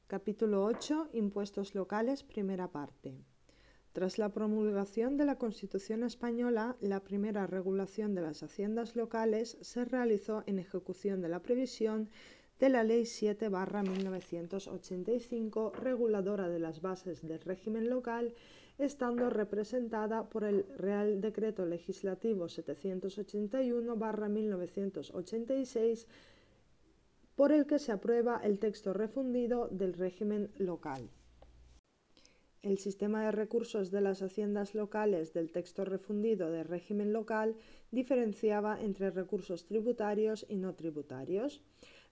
Capítulo 8. Impuestos locales, primera parte. Tras la promulgación de la Constitución española, la primera regulación de las haciendas locales se realizó en ejecución de la previsión de la Ley 7/1985, reguladora de las bases del régimen local, estando representada por el Real Decreto Legislativo 781/1986, por el que se aprueba el texto refundido del régimen local. El sistema de recursos de las haciendas locales del texto refundido del régimen local diferenciaba entre recursos tributarios y no tributarios.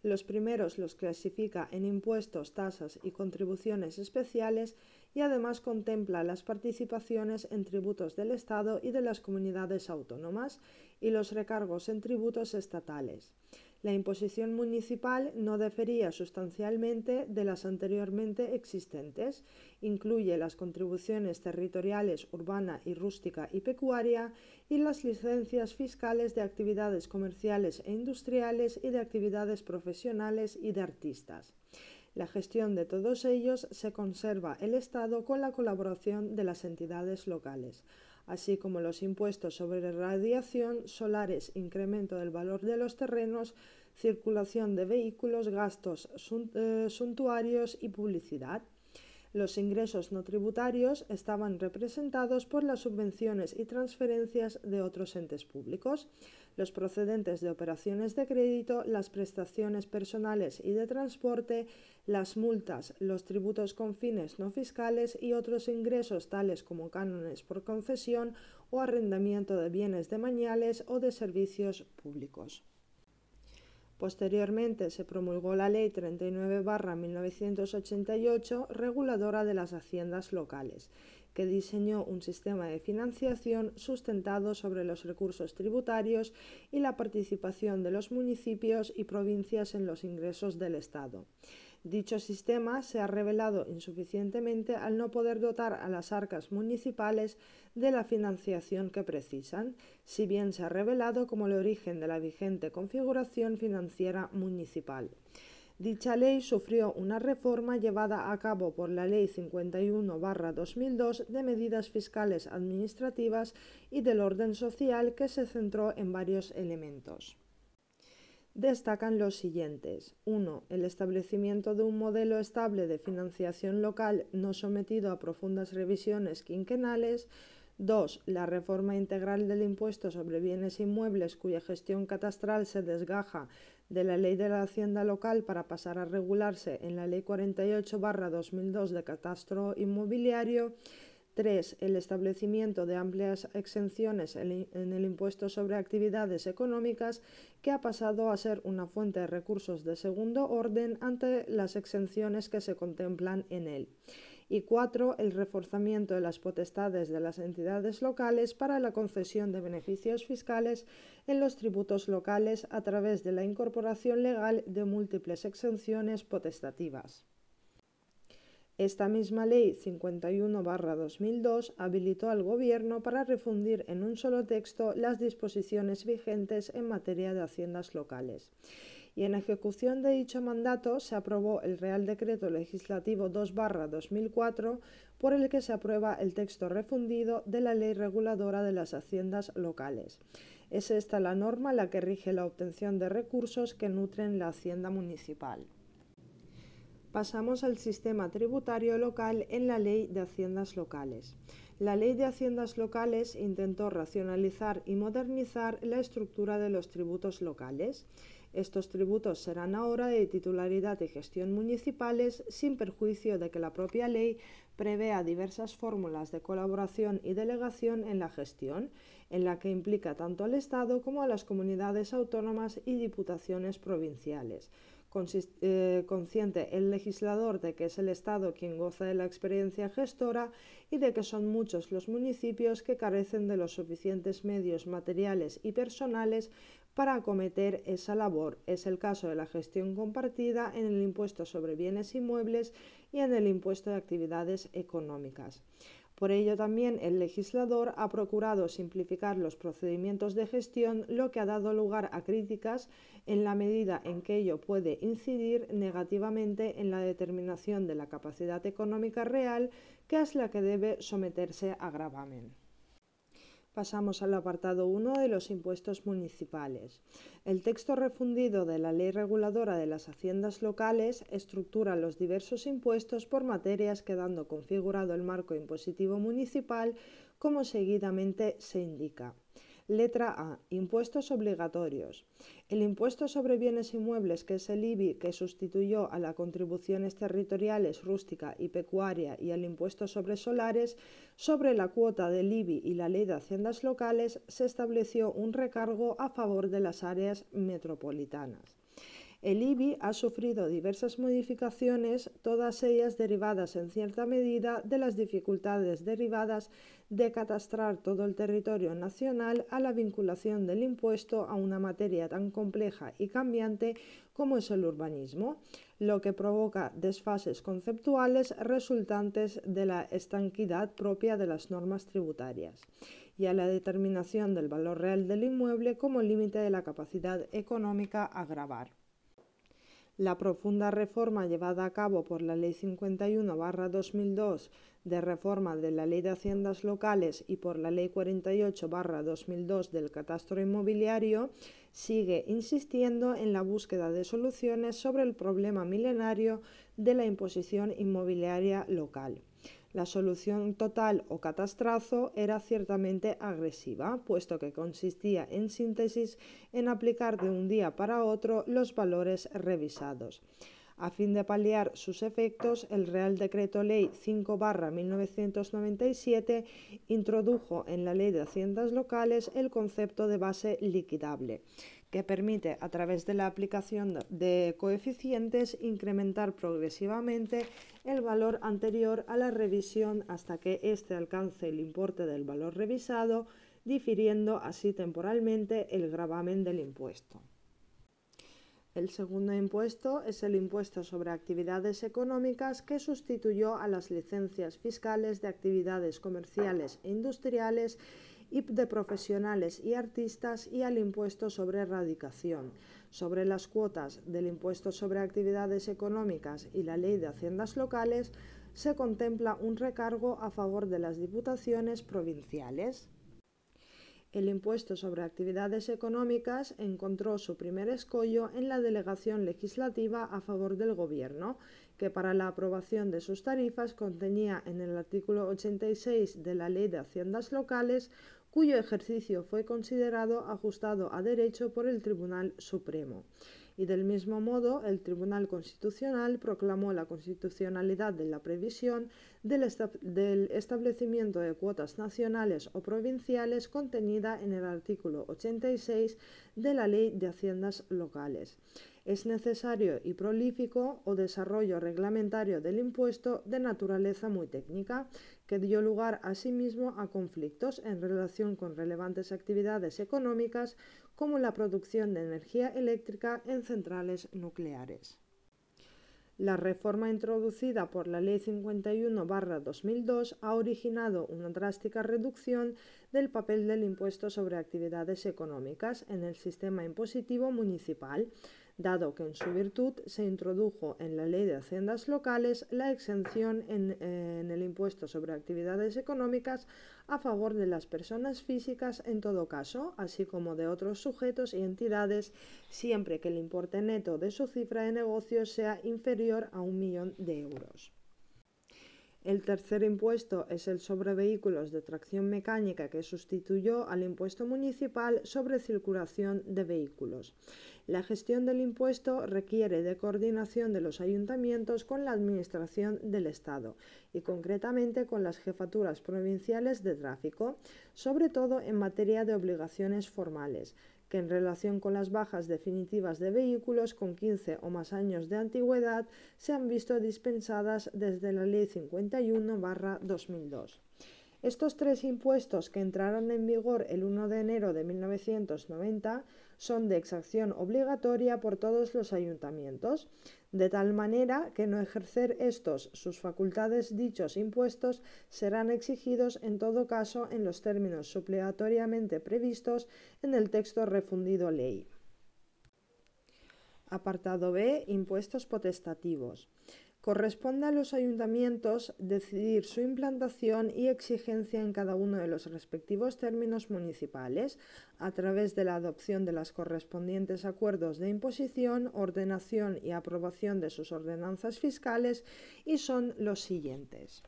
Los primeros los clasifica en impuestos, tasas y contribuciones especiales y además contempla las participaciones en tributos del Estado y de las comunidades autónomas y los recargos en tributos estatales. La imposición municipal no difería sustancialmente de las anteriormente existentes. Incluye las contribuciones territoriales, urbana y rústica y pecuaria, y las licencias fiscales de actividades comerciales e industriales y de actividades profesionales y de artistas. La gestión de todos ellos se conserva el Estado con la colaboración de las entidades locales, así como los impuestos sobre radiación, solares, incremento del valor de los terrenos, circulación de vehículos, gastos suntuarios y publicidad. Los ingresos no tributarios estaban representados por las subvenciones y transferencias de otros entes públicos, los procedentes de operaciones de crédito, las prestaciones personales y de transporte, las multas, los tributos con fines no fiscales y otros ingresos tales como cánones por concesión o arrendamiento de bienes demaniales o de servicios públicos. Posteriormente se promulgó la Ley 39/1988, reguladora de las haciendas locales, que diseñó un sistema de financiación sustentado sobre los recursos tributarios y la participación de los municipios y provincias en los ingresos del Estado. Dicho sistema se ha revelado insuficientemente al no poder dotar a las arcas municipales de la financiación que precisan, si bien se ha revelado como el origen de la vigente configuración financiera municipal. Dicha ley sufrió una reforma llevada a cabo por la Ley 51/2002 de medidas fiscales administrativas y del orden social, que se centró en varios elementos. Destacan los siguientes. 1. El establecimiento de un modelo estable de financiación local no sometido a profundas revisiones quinquenales. 2. La reforma integral del impuesto sobre bienes inmuebles, cuya gestión catastral se desgaja de la Ley de la Hacienda Local para pasar a regularse en la Ley 48/2002 de Catastro Inmobiliario. 3. El establecimiento de amplias exenciones en el impuesto sobre actividades económicas, que ha pasado a ser una fuente de recursos de segundo orden ante las exenciones que se contemplan en él. Y 4. El reforzamiento de las potestades de las entidades locales para la concesión de beneficios fiscales en los tributos locales a través de la incorporación legal de múltiples exenciones potestativas. Esta misma Ley 51/2002 habilitó al Gobierno para refundir en un solo texto las disposiciones vigentes en materia de haciendas locales. Y en ejecución de dicho mandato se aprobó el Real Decreto Legislativo 2/2004, por el que se aprueba el texto refundido de la Ley Reguladora de las Haciendas Locales. Es esta la norma la que rige la obtención de recursos que nutren la hacienda municipal. Pasamos al sistema tributario local en la Ley de Haciendas Locales. La Ley de Haciendas Locales intentó racionalizar y modernizar la estructura de los tributos locales. Estos tributos serán ahora de titularidad y gestión municipales, sin perjuicio de que la propia ley prevea diversas fórmulas de colaboración y delegación en la gestión, en la que implica tanto al Estado como a las comunidades autónomas y diputaciones provinciales. Consciente el legislador de que es el Estado quien goza de la experiencia gestora y de que son muchos los municipios que carecen de los suficientes medios materiales y personales para acometer esa labor. Es el caso de la gestión compartida en el impuesto sobre bienes inmuebles y en el impuesto de actividades económicas. Por ello también el legislador ha procurado simplificar los procedimientos de gestión, lo que ha dado lugar a críticas en la medida en que ello puede incidir negativamente en la determinación de la capacidad económica real, que es la que debe someterse a gravamen. Pasamos al apartado 1 de los impuestos municipales. El texto refundido de la Ley Reguladora de las Haciendas Locales estructura los diversos impuestos por materias, quedando configurado el marco impositivo municipal como seguidamente se indica. Letra A. Impuestos obligatorios. El impuesto sobre bienes inmuebles, que es el IBI, que sustituyó a las contribuciones territoriales, rústica y pecuaria y al impuesto sobre solares, sobre la cuota del IBI y la Ley de Haciendas Locales se estableció un recargo a favor de las áreas metropolitanas. El IBI ha sufrido diversas modificaciones, todas ellas derivadas en cierta medida de las dificultades derivadas de catastrar todo el territorio nacional a la vinculación del impuesto a una materia tan compleja y cambiante como es el urbanismo, lo que provoca desfases conceptuales resultantes de la estanquidad propia de las normas tributarias y a la determinación del valor real del inmueble como límite de la capacidad económica a gravar. La profunda reforma llevada a cabo por la Ley 51/2002 de reforma de la Ley de Haciendas Locales y por la Ley 48/2002 del Catastro Inmobiliario sigue insistiendo en la búsqueda de soluciones sobre el problema milenario de la imposición inmobiliaria local. La solución total o catastrazo era ciertamente agresiva, puesto que consistía en síntesis en aplicar de un día para otro los valores revisados. A fin de paliar sus efectos, el Real Decreto Ley 5/1997 introdujo en la Ley de Haciendas Locales el concepto de base liquidable, que permite, a través de la aplicación de coeficientes, incrementar progresivamente el valor anterior a la revisión hasta que éste alcance el importe del valor revisado, difiriendo así temporalmente el gravamen del impuesto. El segundo impuesto es el impuesto sobre actividades económicas, que sustituyó a las licencias fiscales de actividades comerciales e industriales y de profesionales y artistas y al impuesto sobre radicación. Sobre las cuotas del impuesto sobre actividades económicas y la Ley de Haciendas Locales se contempla un recargo a favor de las diputaciones provinciales. El impuesto sobre actividades económicas encontró su primer escollo en la delegación legislativa a favor del Gobierno, que para la aprobación de sus tarifas contenía en el artículo 86 de la Ley de Haciendas Locales, cuyo ejercicio fue considerado ajustado a derecho por el Tribunal Supremo. Y del mismo modo, el Tribunal Constitucional proclamó la constitucionalidad de la previsión del establecimiento de cuotas nacionales o provinciales contenida en el artículo 86 de la Ley de Haciendas Locales. Es necesario y prolífico o desarrollo reglamentario del impuesto de naturaleza muy técnica, que dio lugar asimismo a conflictos en relación con relevantes actividades económicas como la producción de energía eléctrica en centrales nucleares. La reforma introducida por la Ley 51/2002 ha originado una drástica reducción del papel del impuesto sobre actividades económicas en el sistema impositivo municipal, dado que en su virtud se introdujo en la Ley de Haciendas Locales la exención en el impuesto sobre actividades económicas a favor de las personas físicas en todo caso, así como de otros sujetos y entidades, siempre que el importe neto de su cifra de negocios sea inferior a 1.000.000 euros. El tercer impuesto es el sobre vehículos de tracción mecánica, que sustituyó al impuesto municipal sobre circulación de vehículos. La gestión del impuesto requiere de coordinación de los ayuntamientos con la Administración del Estado y concretamente con las jefaturas provinciales de tráfico, sobre todo en materia de obligaciones formales, que en relación con las bajas definitivas de vehículos con 15 o más años de antigüedad se han visto dispensadas desde la Ley 51/2002. Estos tres impuestos, que entraron en vigor el 1 de enero de 1990, son de exacción obligatoria por todos los ayuntamientos, de tal manera que no ejercer estos sus facultades dichos impuestos serán exigidos en todo caso en los términos supletoriamente previstos en el texto refundido ley. Apartado B. Impuestos potestativos. Corresponde a los ayuntamientos decidir su implantación y exigencia en cada uno de los respectivos términos municipales a través de la adopción de los correspondientes acuerdos de imposición, ordenación y aprobación de sus ordenanzas fiscales y son los siguientes.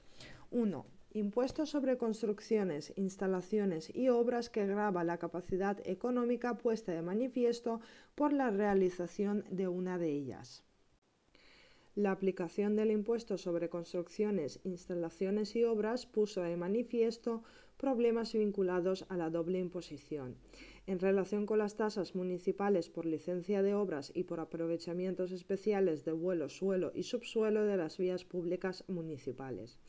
1. Impuesto sobre construcciones, instalaciones y obras que grava la capacidad económica puesta de manifiesto por la realización de una de ellas. La aplicación del impuesto sobre construcciones, instalaciones y obras puso de manifiesto problemas vinculados a la doble imposición. En relación con las tasas municipales por licencia de obras y por aprovechamientos especiales de vuelo, suelo y subsuelo de las vías públicas municipales.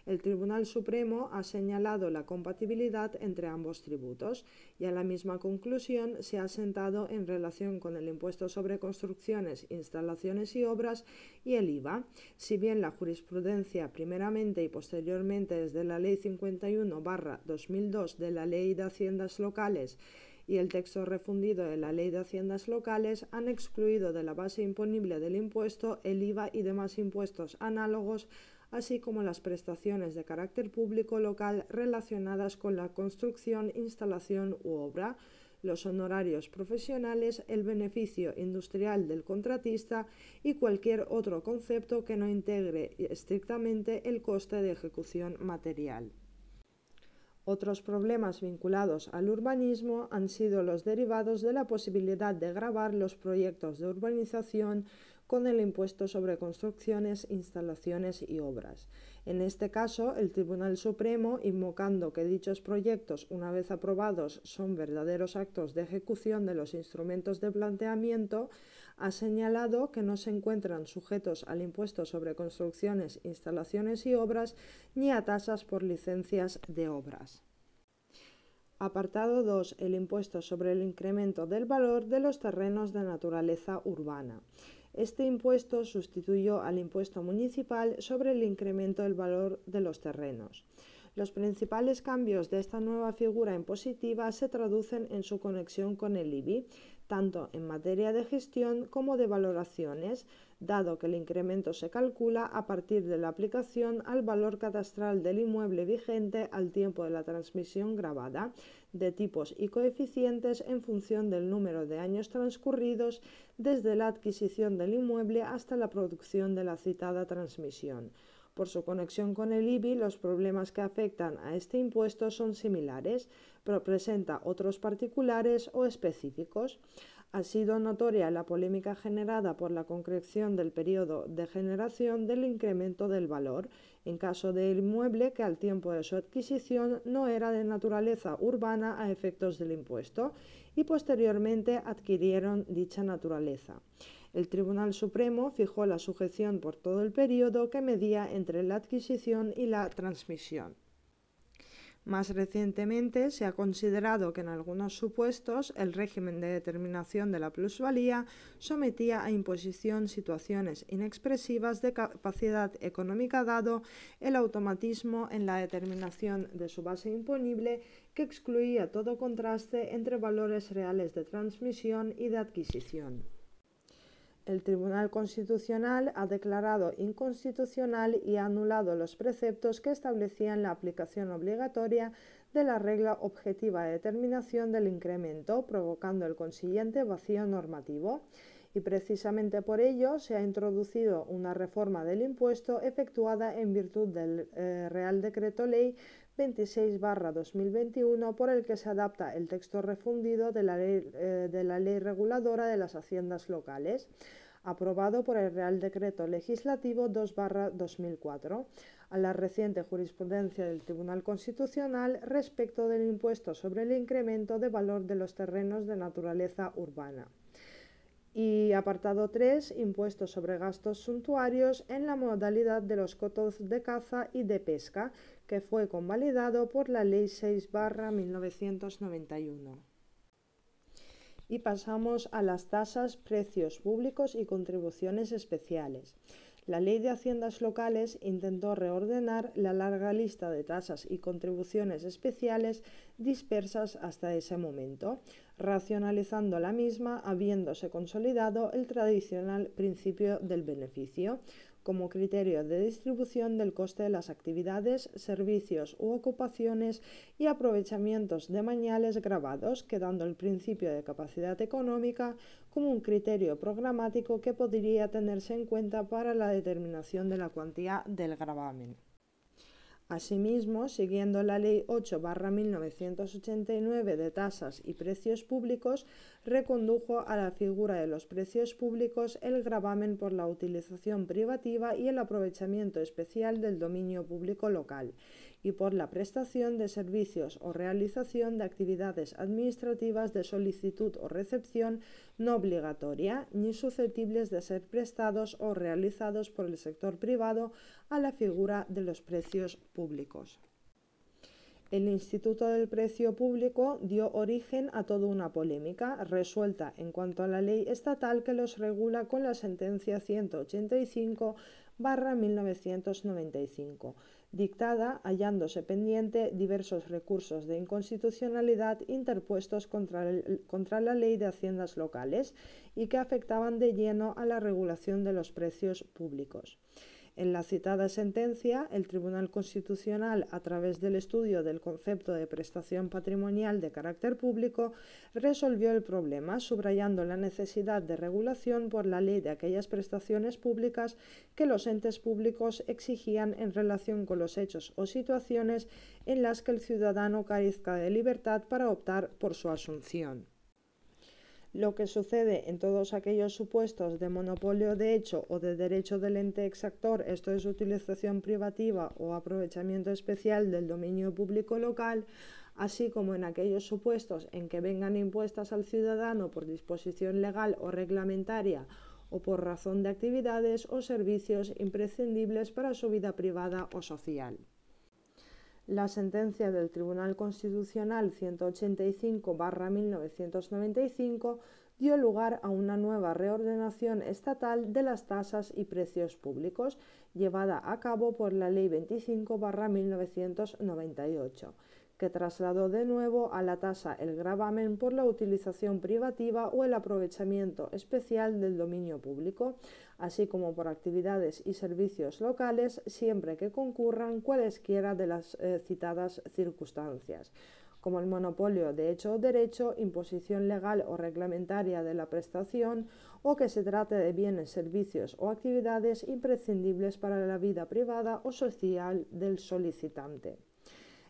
El Tribunal Supremo ha señalado la compatibilidad entre ambos tributos y a la misma conclusión se ha sentado en relación con el impuesto sobre construcciones, instalaciones y obras y el IVA. Si bien la jurisprudencia primeramente y posteriormente desde la Ley 51/2002 de la Ley de Haciendas Locales y el texto refundido de la Ley de Haciendas Locales han excluido de la base imponible del impuesto el IVA y demás impuestos análogos, así como las prestaciones de carácter público local relacionadas con la construcción, instalación u obra, los honorarios profesionales, el beneficio industrial del contratista y cualquier otro concepto que no integre estrictamente el coste de ejecución material. Otros problemas vinculados al urbanismo han sido los derivados de la posibilidad de gravar los proyectos de urbanización con el impuesto sobre construcciones, instalaciones y obras. En este caso, el Tribunal Supremo, invocando que dichos proyectos, una vez aprobados, son verdaderos actos de ejecución de los instrumentos de planteamiento, ha señalado que no se encuentran sujetos al impuesto sobre construcciones, instalaciones y obras ni a tasas por licencias de obras. Apartado 2. El impuesto sobre el incremento del valor de los terrenos de naturaleza urbana. Este impuesto sustituyó al impuesto municipal sobre el incremento del valor de los terrenos. Los principales cambios de esta nueva figura impositiva se traducen en su conexión con el IBI, tanto en materia de gestión como de valoraciones, dado que el incremento se calcula a partir de la aplicación al valor catastral del inmueble vigente al tiempo de la transmisión gravada, de tipos y coeficientes en función del número de años transcurridos desde la adquisición del inmueble hasta la producción de la citada transmisión. Por su conexión con el IBI, los problemas que afectan a este impuesto son similares, pero presenta otros particulares o específicos. Ha sido notoria la polémica generada por la concreción del periodo de generación del incremento del valor, en caso del inmueble que al tiempo de su adquisición no era de naturaleza urbana a efectos del impuesto y posteriormente adquirieron dicha naturaleza. El Tribunal Supremo fijó la sujeción por todo el periodo que medía entre la adquisición y la transmisión. Más recientemente se ha considerado que en algunos supuestos el régimen de determinación de la plusvalía sometía a imposición situaciones inexpresivas de capacidad económica dado el automatismo en la determinación de su base imponible que excluía todo contraste entre valores reales de transmisión y de adquisición. El Tribunal Constitucional ha declarado inconstitucional y ha anulado los preceptos que establecían la aplicación obligatoria de la regla objetiva de determinación del incremento, provocando el consiguiente vacío normativo. Y precisamente por ello se ha introducido una reforma del impuesto efectuada en virtud del Real Decreto Ley 26/2021 por el que se adapta el texto refundido de la ley reguladora de las haciendas locales, aprobado por el Real Decreto Legislativo 2/2004, a la reciente jurisprudencia del Tribunal Constitucional respecto del impuesto sobre el incremento de valor de los terrenos de naturaleza urbana. Y apartado 3, impuestos sobre gastos suntuarios en la modalidad de los cotos de caza y de pesca, que fue convalidado por la Ley 6/1991. Y pasamos a las tasas, precios públicos y contribuciones especiales. La Ley de Haciendas Locales intentó reordenar la larga lista de tasas y contribuciones especiales dispersas hasta ese momento, racionalizando la misma, habiéndose consolidado el tradicional principio del beneficio como criterio de distribución del coste de las actividades, servicios u ocupaciones y aprovechamientos de mañales gravados, quedando el principio de capacidad económica como un criterio programático que podría tenerse en cuenta para la determinación de la cuantía del gravamen. Asimismo, siguiendo la Ley 8/1989 de tasas y precios públicos, recondujo a la figura de los precios públicos el gravamen por la utilización privativa y el aprovechamiento especial del dominio público local, y por la prestación de servicios o realización de actividades administrativas de solicitud o recepción no obligatoria ni susceptibles de ser prestados o realizados por el sector privado a la figura de los precios públicos. El Instituto del Precio Público dio origen a toda una polémica resuelta en cuanto a la ley estatal que los regula con la sentencia 185/1995, dictada hallándose pendiente diversos recursos de inconstitucionalidad interpuestos contra la Ley de Haciendas Locales y que afectaban de lleno a la regulación de los precios públicos. En la citada sentencia, el Tribunal Constitucional, a través del estudio del concepto de prestación patrimonial de carácter público, resolvió el problema, subrayando la necesidad de regulación por la ley de aquellas prestaciones públicas que los entes públicos exigían en relación con los hechos o situaciones en las que el ciudadano carezca de libertad para optar por su asunción. Lo que sucede en todos aquellos supuestos de monopolio de hecho o de derecho del ente exactor, esto es utilización privativa o aprovechamiento especial del dominio público local, así como en aquellos supuestos en que vengan impuestas al ciudadano por disposición legal o reglamentaria o por razón de actividades o servicios imprescindibles para su vida privada o social. La sentencia del Tribunal Constitucional 185/1995 dio lugar a una nueva reordenación estatal de las tasas y precios públicos, llevada a cabo por la Ley 25/1998, que trasladó de nuevo a la tasa el gravamen por la utilización privativa o el aprovechamiento especial del dominio público, así como por actividades y servicios locales, siempre que concurran cualesquiera de las citadas circunstancias, como el monopolio de hecho o derecho, imposición legal o reglamentaria de la prestación, o que se trate de bienes, servicios o actividades imprescindibles para la vida privada o social del solicitante.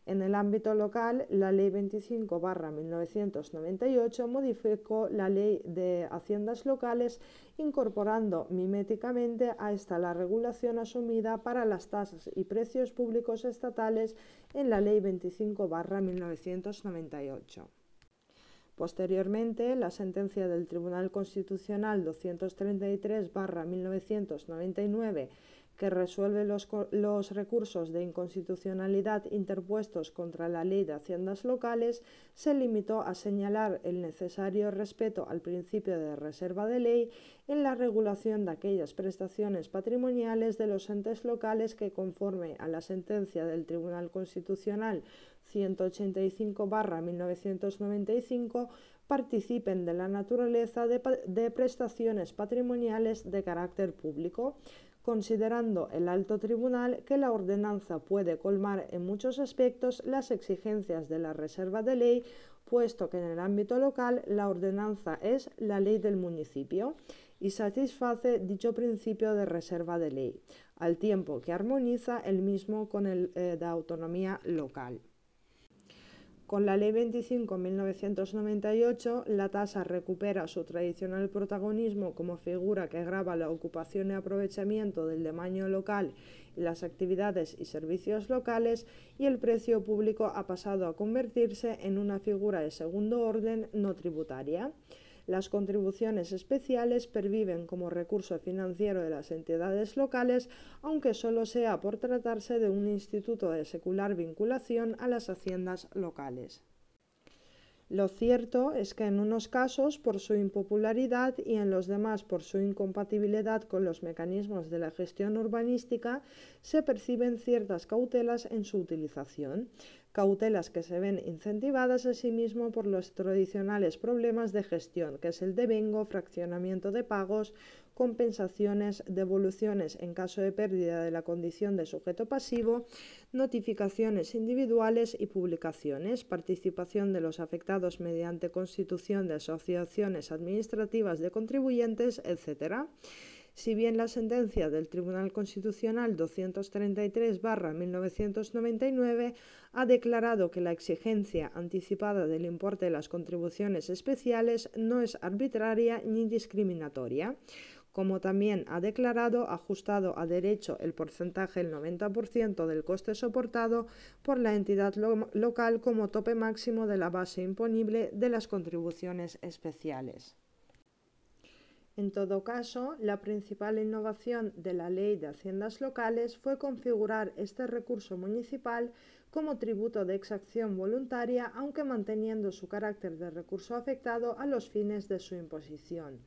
En el ámbito local, la Ley 25/1998 modificó la Ley de Haciendas Locales, incorporando miméticamente a esta la regulación asumida para las tasas y precios públicos estatales en la Ley 25/1998. Posteriormente, la sentencia del Tribunal Constitucional 233/1999, que resuelve los recursos de inconstitucionalidad interpuestos contra la Ley de Haciendas Locales, se limitó a señalar el necesario respeto al principio de reserva de ley en la regulación de aquellas prestaciones patrimoniales de los entes locales que, conforme a la sentencia del Tribunal Constitucional 185/1995, participen de la naturaleza de prestaciones patrimoniales de carácter público, considerando el Alto Tribunal que la ordenanza puede colmar en muchos aspectos las exigencias de la reserva de ley, puesto que en el ámbito local la ordenanza es la ley del municipio y satisface dicho principio de reserva de ley, al tiempo que armoniza el mismo con el de autonomía local. Con la Ley 25/1998, la tasa recupera su tradicional protagonismo como figura que grava la ocupación y aprovechamiento del dominio local y las actividades y servicios locales, y el precio público ha pasado a convertirse en una figura de segundo orden no tributaria. Las contribuciones especiales perviven como recurso financiero de las entidades locales, aunque solo sea por tratarse de un instituto de secular vinculación a las haciendas locales. Lo cierto es que en unos casos por su impopularidad y en los demás por su incompatibilidad con los mecanismos de la gestión urbanística se perciben ciertas cautelas en su utilización, cautelas que se ven incentivadas asimismo por los tradicionales problemas de gestión, que es el devengo, fraccionamiento de pagos, compensaciones, devoluciones en caso de pérdida de la condición de sujeto pasivo, notificaciones individuales y publicaciones, participación de los afectados mediante constitución de asociaciones administrativas de contribuyentes, etc. Si bien la sentencia del Tribunal Constitucional 233/1999 ha declarado que la exigencia anticipada del importe de las contribuciones especiales no es arbitraria ni discriminatoria, como también ha declarado ajustado a derecho el porcentaje del 90% del coste soportado por la entidad local como tope máximo de la base imponible de las contribuciones especiales. En todo caso, la principal innovación de la Ley de Haciendas Locales fue configurar este recurso municipal como tributo de exacción voluntaria, aunque manteniendo su carácter de recurso afectado a los fines de su imposición.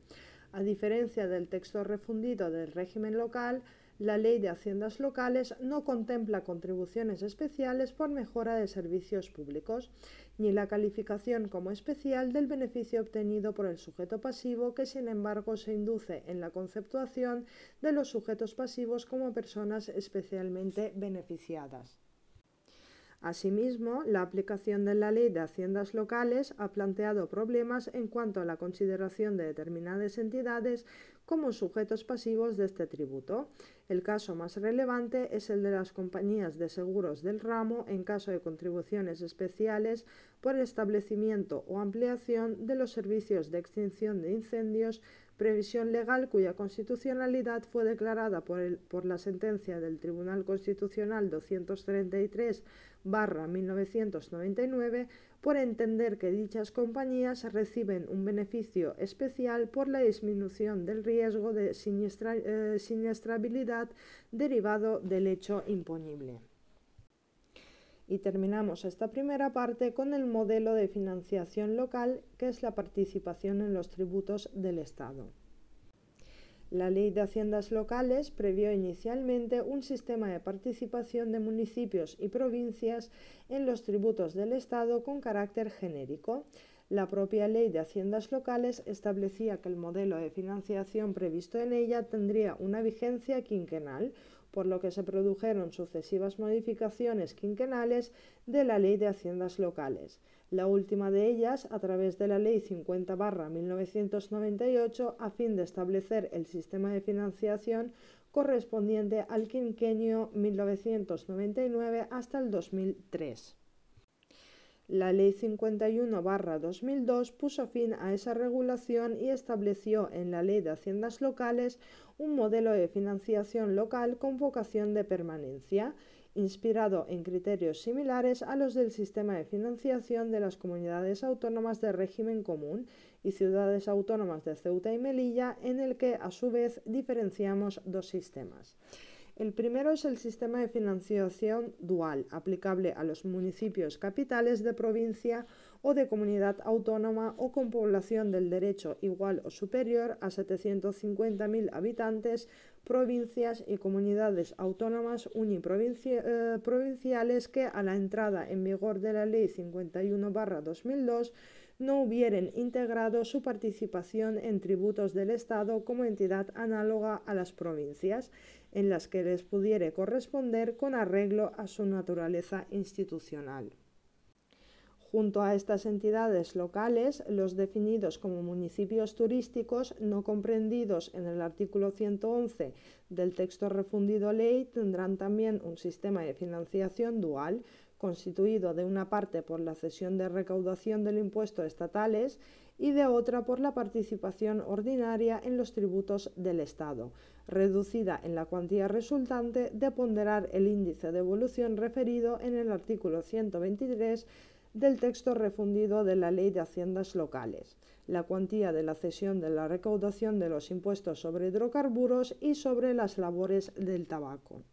A diferencia del texto refundido del régimen local, la Ley de Haciendas Locales no contempla contribuciones especiales por mejora de servicios públicos, ni la calificación como especial del beneficio obtenido por el sujeto pasivo, que sin embargo se induce en la conceptuación de los sujetos pasivos como personas especialmente beneficiadas. Asimismo, la aplicación de la Ley de Haciendas Locales ha planteado problemas en cuanto a la consideración de determinadas entidades como sujetos pasivos de este tributo. El caso más relevante es el de las compañías de seguros del ramo en caso de contribuciones especiales por establecimiento o ampliación de los servicios de extinción de incendios, previsión legal cuya constitucionalidad fue declarada por la sentencia del Tribunal Constitucional 233/1999 por entender que dichas compañías reciben un beneficio especial por la disminución del riesgo de siniestrabilidad derivado del hecho imponible. Y terminamos esta primera parte con el modelo de financiación local, que es la participación en los tributos del Estado. La Ley de Haciendas Locales previó inicialmente un sistema de participación de municipios y provincias en los tributos del Estado con carácter genérico. La propia Ley de Haciendas Locales establecía que el modelo de financiación previsto en ella tendría una vigencia quinquenal, por lo que se produjeron sucesivas modificaciones quinquenales de la Ley de Haciendas Locales. La última de ellas a través de la Ley 50/1998 a fin de establecer el sistema de financiación correspondiente al quinquenio 1999 hasta el 2003. La Ley 51/2002 puso fin a esa regulación y estableció en la Ley de Haciendas Locales un modelo de financiación local con vocación de permanencia, inspirado en criterios similares a los del sistema de financiación de las comunidades autónomas de régimen común y ciudades autónomas de Ceuta y Melilla, en el que a su vez diferenciamos dos sistemas. El primero es el sistema de financiación dual, aplicable a los municipios capitales de provincia o de comunidad autónoma o con población del derecho igual o superior a 750.000 habitantes, provincias y comunidades autónomas uniprovinciales que a la entrada en vigor de la Ley 51/2002 no hubieren integrado su participación en tributos del Estado como entidad análoga a las provincias, en las que les pudiere corresponder con arreglo a su naturaleza institucional. Junto a estas entidades locales, los definidos como municipios turísticos no comprendidos en el artículo 111 del texto refundido ley tendrán también un sistema de financiación dual, constituido de una parte por la cesión de recaudación del impuesto estatales y de otra por la participación ordinaria en los tributos del Estado, reducida en la cuantía resultante de ponderar el índice de evolución referido en el artículo 123 del texto refundido de la Ley de Haciendas Locales, la cuantía de la cesión de la recaudación de los impuestos sobre hidrocarburos y sobre las labores del tabaco.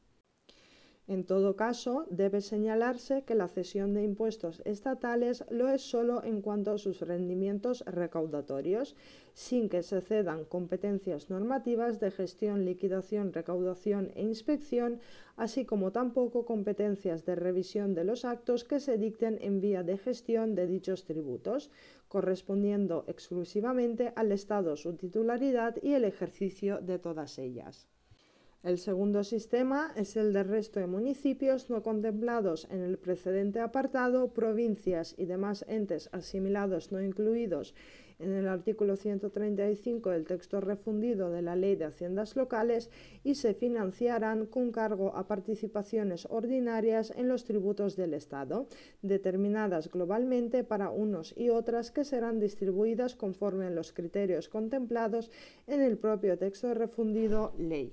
En todo caso, debe señalarse que la cesión de impuestos estatales lo es solo en cuanto a sus rendimientos recaudatorios, sin que se cedan competencias normativas de gestión, liquidación, recaudación e inspección, así como tampoco competencias de revisión de los actos que se dicten en vía de gestión de dichos tributos, correspondiendo exclusivamente al Estado su titularidad y el ejercicio de todas ellas. El segundo sistema es el del resto de municipios no contemplados en el precedente apartado, provincias y demás entes asimilados no incluidos en el artículo 135 del texto refundido de la Ley de Haciendas Locales y se financiarán con cargo a participaciones ordinarias en los tributos del Estado, determinadas globalmente para unos y otras que serán distribuidas conforme a los criterios contemplados en el propio texto refundido Ley.